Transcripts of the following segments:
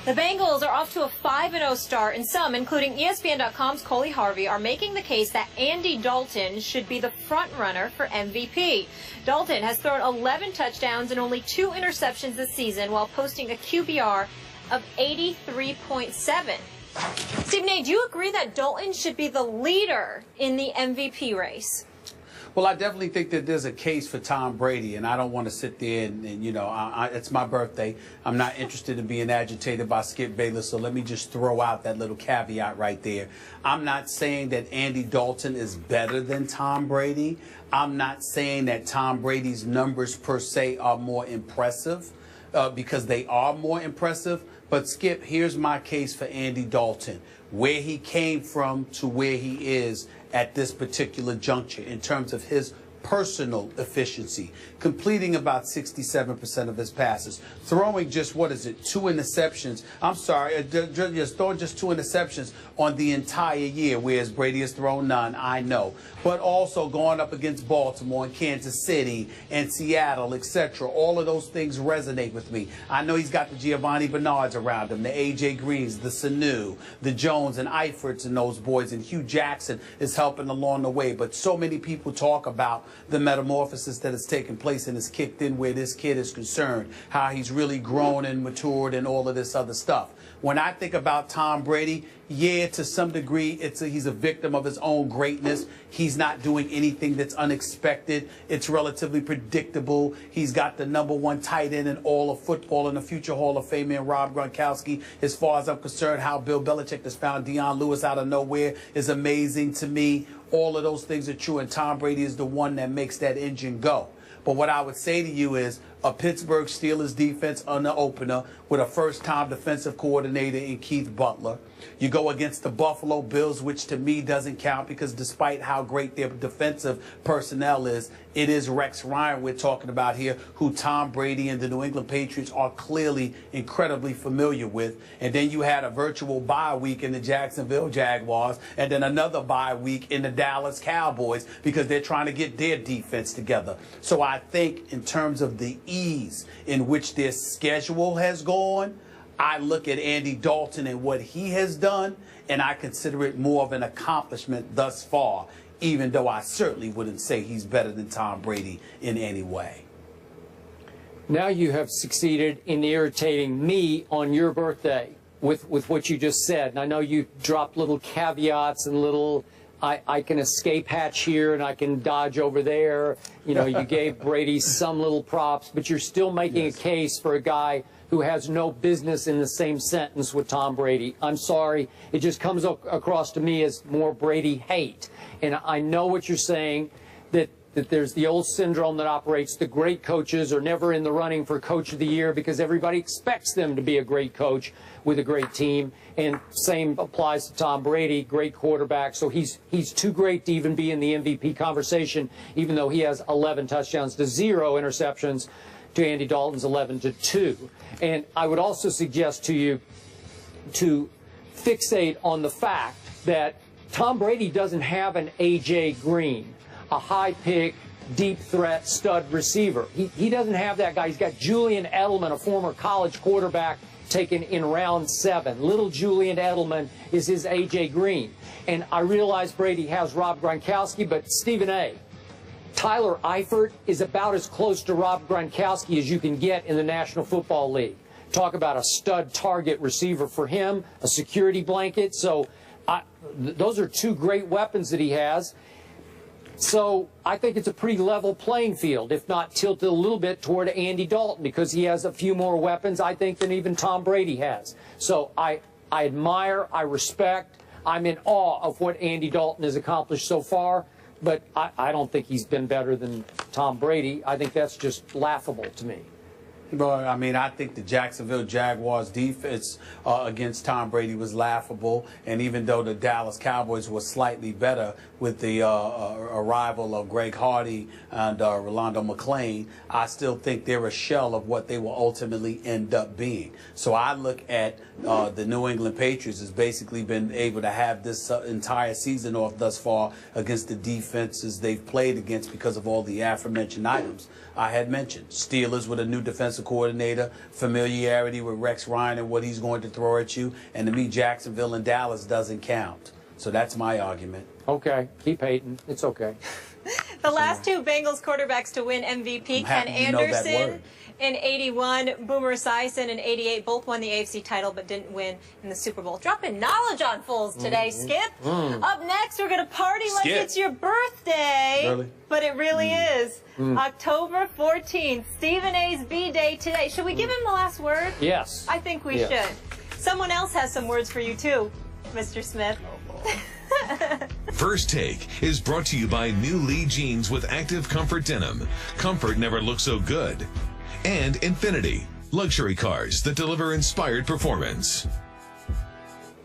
The Bengals are off to a 5-0 start, and some, including ESPN.com's Coley Harvey, are making the case that Andy Dalton should be the front runner for MVP. Dalton has thrown 11 touchdowns and only 2 interceptions this season while posting a QBR of 83.7. Stephen A., do you agree that Dalton should be the leader in the MVP race? Well, I definitely think that there's a case for Tom Brady, and I don't want to sit there and you know, it's my birthday. I'm not interested in being agitated by Skip Bayless, so let me just throw out that little caveat right there. I'm not saying that Andy Dalton is better than Tom Brady. I'm not saying that Tom Brady's numbers per se are more impressive, because they are more impressive. But, Skip, here's my case for Andy Dalton, where he came from to where he is at this particular juncture in terms of his personal efficiency, completing about 67% of his passes, throwing just, 2 interceptions. I'm sorry, just throwing just 2 interceptions on the entire year, whereas Brady has thrown none, I know. But also going up against Baltimore and Kansas City and Seattle, etc. All of those things resonate with me. I know he's got the Giovanni Bernards around him, the A.J. Greens, the Sanu, the Jones and Eiferts and those boys, and Hugh Jackson is helping along the way. But so many people talk about the metamorphosis that has taken place and has kicked in where this kid is concerned, how he's really grown and matured and all of this other stuff. When I think about Tom Brady, yeah, to some degree, he's a victim of his own greatness. He's not doing anything that's unexpected. It's relatively predictable. He's got the #1 tight end in all of football and a future Hall of Famer in Rob Gronkowski. As far as I'm concerned, how Bill Belichick has found Deion Lewis out of nowhere is amazing to me. All of those things are true, and Tom Brady is the one that makes that engine go. But what I would say to you is a Pittsburgh Steelers defense on the opener with a first-time defensive coordinator in Keith Butler. You go against the Buffalo Bills, which to me doesn't count because despite how great their defensive personnel is, it is Rex Ryan we're talking about here, who Tom Brady and the New England Patriots are clearly incredibly familiar with. And then you had a virtual bye week in the Jacksonville Jaguars and then another bye week in the Dallas Cowboys because they're trying to get their defense together. So I think in terms of the ease in which their schedule has gone, I look at Andy Dalton and what he has done, and I consider it more of an accomplishment thus far, even though I certainly wouldn't say he's better than Tom Brady in any way. Now you have succeeded in irritating me on your birthday with what you just said. And I know you dropped little caveats and little I can escape hatch here and I can dodge over there. You know, you gave Brady some little props, but you're still making a case for a guy who has no business in the same sentence with Tom Brady. I'm sorry. It just comes across to me as more Brady hate. And I know what you're saying, that there's the old syndrome that operates. The great coaches are never in the running for Coach of the Year because everybody expects them to be a great coach with a great team. And same applies to Tom Brady, great quarterback. So he's too great to even be in the MVP conversation, even though he has 11 touchdowns to 0 interceptions to Andy Dalton's 11 to 2. And I would also suggest to you to fixate on the fact that Tom Brady doesn't have an A.J. Green, a high-pick, deep threat stud receiver. He doesn't have that guy. He's got Julian Edelman, a former college quarterback, taken in round 7. Little Julian Edelman is his A.J. Green. And I realize Brady has Rob Gronkowski, but Stephen A., Tyler Eifert is about as close to Rob Gronkowski as you can get in the National Football League. Talk about a stud target receiver for him, a security blanket. So those are 2 great weapons that he has. So I think it's a pretty level playing field, if not tilted a little bit toward Andy Dalton, because he has a few more weapons, I think, than even Tom Brady has. So I admire, I respect, I'm in awe of what Andy Dalton has accomplished so far. But I don't think he's been better than Tom Brady. I think that's just laughable to me. Well, I mean, I think the Jacksonville Jaguars defense against Tom Brady was laughable. And even though the Dallas Cowboys were slightly better with the arrival of Greg Hardy and Rolando McClain, I still think they're a shell of what they will ultimately end up being. So I look at the New England Patriots as basically been able to have this entire season off thus far against the defenses they've played against because of all the aforementioned items I had mentioned. Steelers with a new defensive defensive coordinator, familiarity with Rex Ryan and what he's going to throw at you. And to me, Jacksonville and Dallas doesn't count. So that's my argument. Okay, keep hating. It's okay. The last two Bengals quarterbacks to win MVP, Ken Anderson in 81, Boomer Esiason in 88, both won the AFC title but didn't win in the Super Bowl. Dropping knowledge on Foles today, Skip. Up next, we're going to party like it's your birthday. Really? But it really is. October 14th, Stephen A's B-Day today. Should we give him the last word? Yes. I think we should. Someone else has some words for you, too, Mr. Smith. First Take is brought to you by New Lee Jeans with Active Comfort Denim. Comfort never looks so good. And Infinity, luxury cars that deliver inspired performance.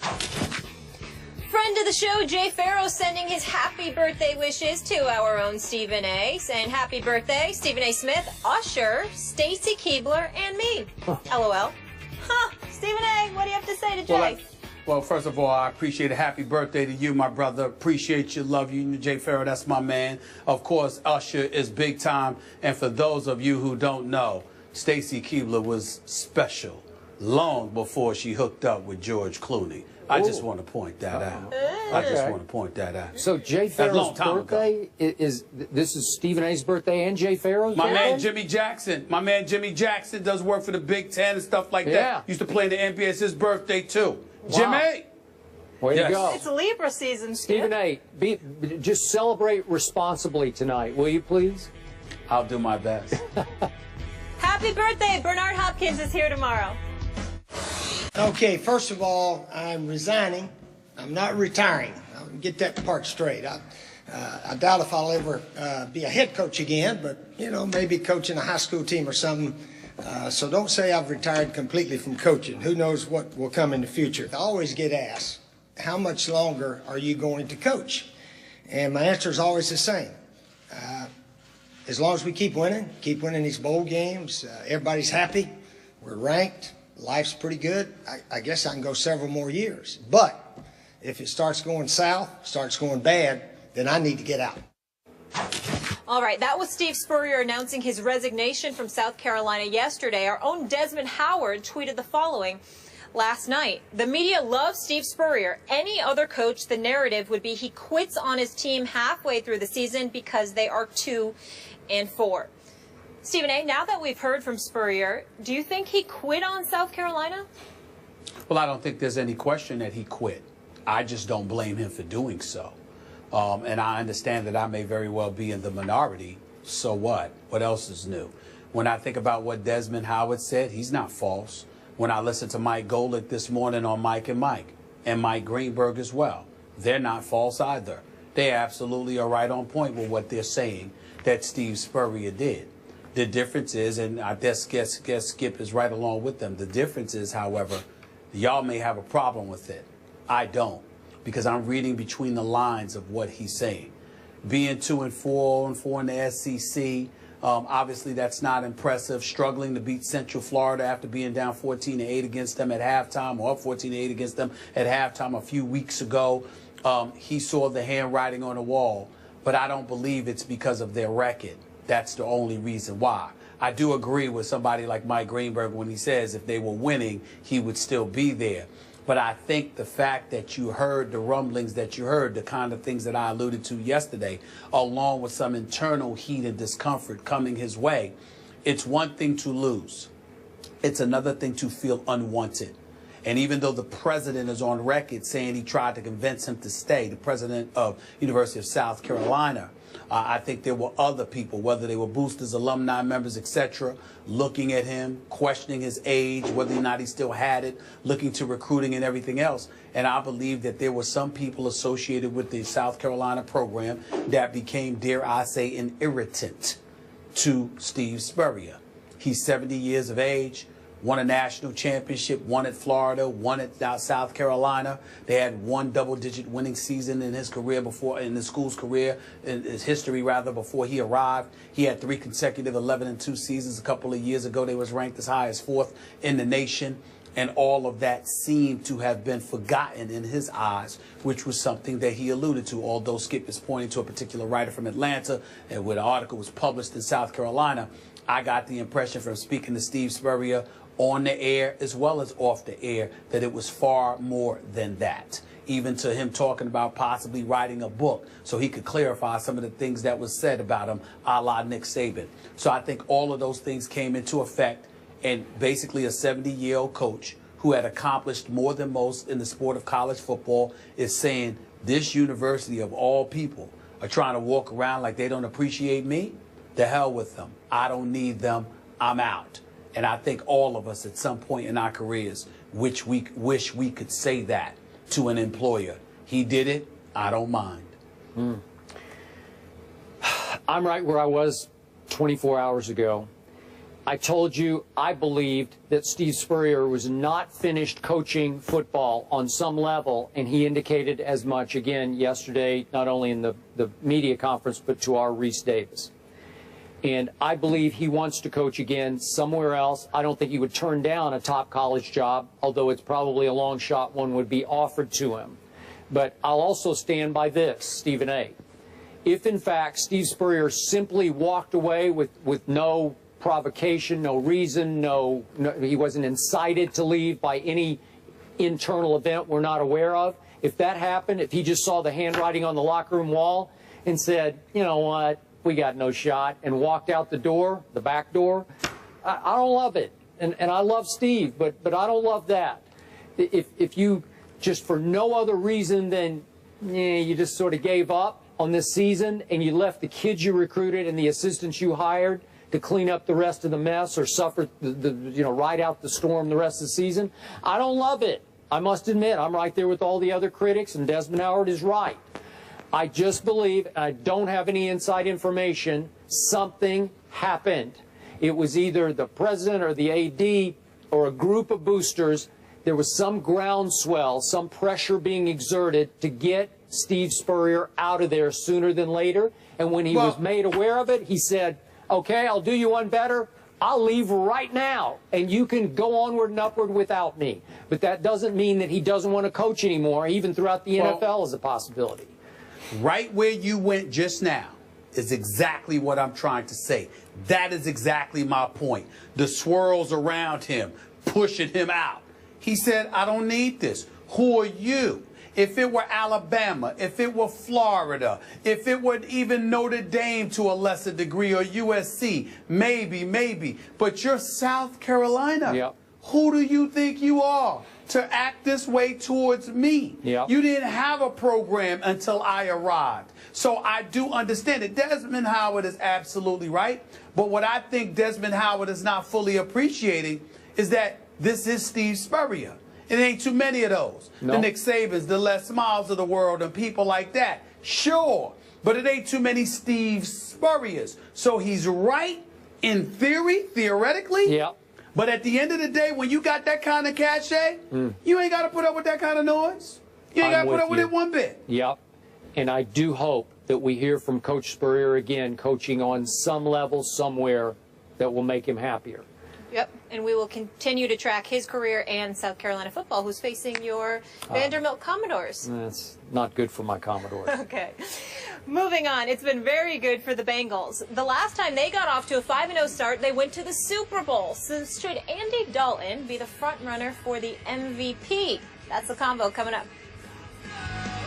Friend of the show, Jay Farrow, sending his happy birthday wishes to our own Stephen A. Saying happy birthday, Stephen A. Smith, Usher, Stacy Keebler, and me. LOL. Huh, Stephen A., what do you have to say to Jay? Well, first of all, I appreciate a happy birthday to you, my brother. Appreciate you, love you. Jay Farrow, that's my man. Of course, Usher is big time. And for those of you who don't know, Stacy Keebler was special long before she hooked up with George Clooney. I just want to point that out. I just want to point that out. So Jay Farrow's birthday is this is Stephen A's birthday and Jay Farrow's My birthday? man Jimmy Jackson. My man Jimmy Jackson does work for the Big Ten and stuff like that. Used to play in the NBA. It's his birthday too. Jimmy! Way to go. It's Libra season, Stephen A., just celebrate responsibly tonight, will you please? I'll do my best. Happy birthday. Bernard Hopkins is here tomorrow. Okay, first of all, I'm resigning. I'm not retiring. I'll get that part straight. I doubt if I'll ever be a head coach again, but, you know, maybe coaching a high school team or something. So don't say I've retired completely from coaching. Who knows what will come in the future. I always get asked, how much longer are you going to coach? And my answer is always the same. As long as we keep winning these bowl games, everybody's happy, we're ranked, life's pretty good, I guess I can go several more years. But if it starts going south, starts going bad, then I need to get out. All right, that was Steve Spurrier announcing his resignation from South Carolina yesterday. Our own Desmond Howard tweeted the following last night. The media loves Steve Spurrier. Any other coach, the narrative would be he quits on his team halfway through the season because they are 2-4. Stephen A., now that we've heard from Spurrier, do you think he quit on South Carolina? Well, I don't think there's any question that he quit. I just don't blame him for doing so. And I understand that I may very well be in the minority. So what? What else is new? When I think about what Desmond Howard said, he's not false. When I listened to Mike Golick this morning on Mike and Mike, and Mike Greenberg as well, they're not false either. They absolutely are right on point with what they're saying that Steve Spurrier did. The difference is, and I guess Skip is right along with them, the difference is, however, y'all may have a problem with it. I don't. Because I'm reading between the lines of what he's saying. Being 2-4, 0-4 in the SEC, obviously that's not impressive. Struggling to beat Central Florida after being down 14-8 against them at halftime, or up 14-8 against them at halftime a few weeks ago. He saw the handwriting on the wall, but I don't believe it's because of their record. That's the only reason why. I do agree with somebody like Mike Greenberg when he says if they were winning, he would still be there. But I think the fact that you heard the rumblings that you heard, the kind of things that I alluded to yesterday, along with some internal heat and discomfort coming his way, it's one thing to lose. It's another thing to feel unwanted. And even though the president is on record saying he tried to convince him to stay, the president of University of South Carolina, I think there were other people, whether they were boosters, alumni members, etc., looking at him, questioning his age, whether or not he still had it, looking to recruiting and everything else. And I believe that there were some people associated with the South Carolina program that became, dare I say, an irritant to Steve Spurrier. He's 70 years of age. Won a national championship, won at Florida, won at South Carolina. They had one double-digit winning season in his career before, in the school's career, in his history rather, before he arrived. He had 3 consecutive 11-2 seasons. A couple of years ago, they was ranked as high as 4th in the nation. And all of that seemed to have been forgotten in his eyes, which was something that he alluded to, although Skip is pointing to a particular writer from Atlanta, and where the article was published in South Carolina. I got the impression from speaking to Steve Spurrier on the air as well as off the air that it was far more than that. Even to him talking about possibly writing a book so he could clarify some of the things that was said about him, a la Nick Saban. So I think all of those things came into effect, and basically a 70-year-old coach who had accomplished more than most in the sport of college football is saying this university of all people are trying to walk around like they don't appreciate me. The hell with them. I don't need them. I'm out. And I think all of us at some point in our careers wish we could say that to an employer. He did it. I don't mind. I'm right where I was 24 hours ago. I told you I believed that Steve Spurrier was not finished coaching football on some level, and he indicated as much again yesterday, not only in the media conference, but to our Reese Davis. And I believe he wants to coach again somewhere else. I don't think he would turn down a top college job, although it's probably a long shot one would be offered to him. But I'll also stand by this, Stephen A. If, in fact, Steve Spurrier simply walked away with no provocation, no reason, no, he wasn't incited to leave by any internal event we're not aware of, if that happened, if he just saw the handwriting on the locker room wall and said, you know what, we got no shot, and walked out the door, the back door, I don't love it. And I love Steve, but I don't love that. If you just for no other reason than you just sort of gave up on this season and you left the kids you recruited and the assistants you hired to clean up the rest of the mess or suffer ride out the storm the rest of the season, I don't love it. I must admit, I'm right there with all the other critics, and Desmond Howard is right. I just believe, and I don't have any inside information, something happened. It was either the president or the AD or a group of boosters. There was some groundswell, some pressure being exerted to get Steve Spurrier out of there sooner than later. And when he was made aware of it, he said, okay, I'll do you one better. I'll leave right now, and you can go onward and upward without me. But that doesn't mean that he doesn't want to coach anymore, even throughout the NFL is a possibility. Right where you went just now is exactly what I'm trying to say. That is exactly my point. The swirls around him, pushing him out. He said, I don't need this. Who are you? If it were Alabama, if it were Florida, if it were even Notre Dame to a lesser degree, or USC, maybe. But you're South Carolina. Yep. Who do you think you are to act this way towards me? Yep. You didn't have a program until I arrived. So I do understand it. Desmond Howard is absolutely right. But what I think Desmond Howard is not fully appreciating is that this is Steve Spurrier. It ain't too many of those. No. The Nick Sabans, the Les Miles of the world, and people like that. Sure. But it ain't too many Steve Spurriers. So he's right in theory, theoretically. Yep. But at the end of the day, when you got that kind of cachet, you ain't got to put up with that kind of noise. You ain't got to put up with it one bit. Yep. And I do hope that we hear from Coach Spurrier again, coaching on some level somewhere that will make him happier. Yep, and we will continue to track his career and South Carolina football, who's facing your Vanderbilt Commodores. That's not good for my Commodores. Okay. Moving on, it's been very good for the Bengals. The last time they got off to a 5-0 start, they went to the Super Bowl. So should Andy Dalton be the front runner for the MVP? That's the combo coming up.